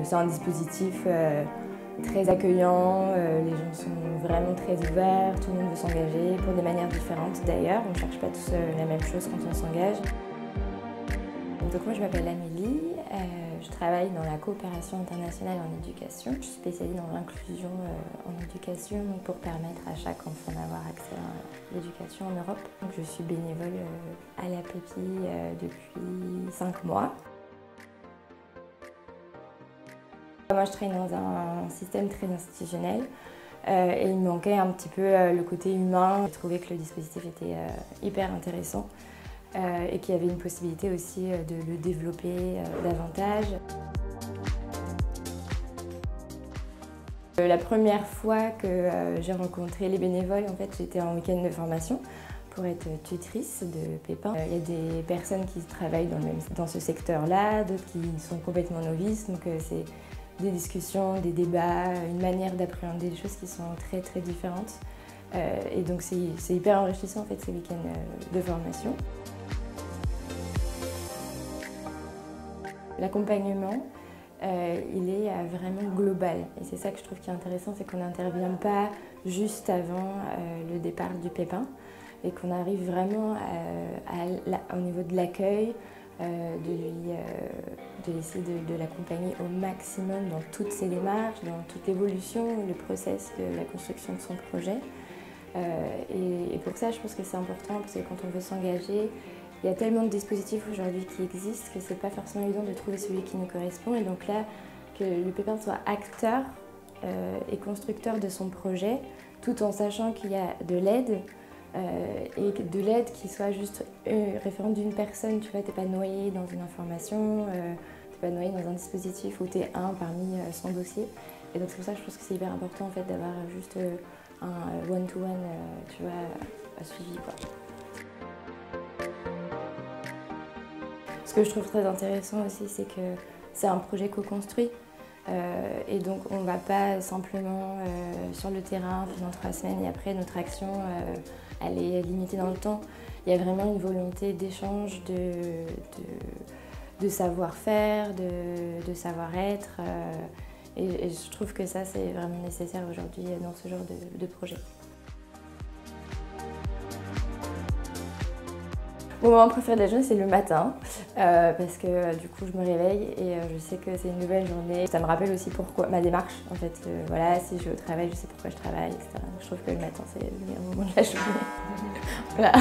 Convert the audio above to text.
c'est un dispositif très accueillant, les gens sont vraiment très ouverts, tout le monde veut s'engager pour des manières différentes d'ailleurs. On ne cherche pas tous la même chose quand on s'engage. Donc moi je m'appelle Amélie, je travaille dans la coopération internationale en éducation. Je suis spécialisée dans l'inclusion en éducation pour permettre à chaque enfant d'avoir accès à l'éducation en Europe. Donc, je suis bénévole à la PEPI depuis 5 mois. Moi je travaille dans un système très institutionnel et il me manquait un petit peu le côté humain. J'ai trouvé que le dispositif était hyper intéressant. Et qu'il y avait une possibilité aussi de le développer davantage. La première fois que j'ai rencontré les bénévoles, en fait, j'étais en week-end de formation pour être tutrice de Pépin. Il y a des personnes qui travaillent dans ce secteur-là, d'autres qui sont complètement novices, donc c'est des discussions, des débats, une manière d'appréhender les choses qui sont très très différentes. Et donc c'est hyper enrichissant en fait ces week-ends de formation. L'accompagnement, il est vraiment global et c'est ça que je trouve qui est intéressant, c'est qu'on n'intervient pas juste avant le départ du pépin et qu'on arrive vraiment au niveau de l'accueil, d'essayer de l'accompagner au maximum dans toutes ses démarches, dans toute l'évolution, le process de la construction de son projet. Et pour ça, je pense que c'est important parce que quand on veut s'engager, il y a tellement de dispositifs aujourd'hui qui existent que c'est pas forcément évident de trouver celui qui nous correspond. Et donc là, que le pépin soit acteur et constructeur de son projet, tout en sachant qu'il y a de l'aide et de l'aide qui soit juste référente d'une personne. Tu vois, t'es pas noyé dans une information, t'es pas noyé dans un dispositif où t'es un parmi 100 dossiers. Et donc c'est pour ça que je pense que c'est hyper important en fait d'avoir juste un one-to-one, tu vois, suivi quoi. Ce que je trouve très intéressant aussi, c'est que c'est un projet co-construit. Et donc on ne va pas simplement sur le terrain pendant 3 semaines et après notre action elle est limitée dans le temps. Il y a vraiment une volonté d'échange, de savoir-faire, de savoir-être. Et je trouve que ça c'est vraiment nécessaire aujourd'hui dans ce genre de projet. Mon moment préféré de la journée, c'est le matin, parce que du coup, je me réveille et je sais que c'est une nouvelle journée. Ça me rappelle aussi pourquoi ma démarche, en fait. Voilà, si je vais au travail, je sais pourquoi je travaille, etc. Donc, je trouve que le matin, c'est le meilleur moment de la journée. Voilà.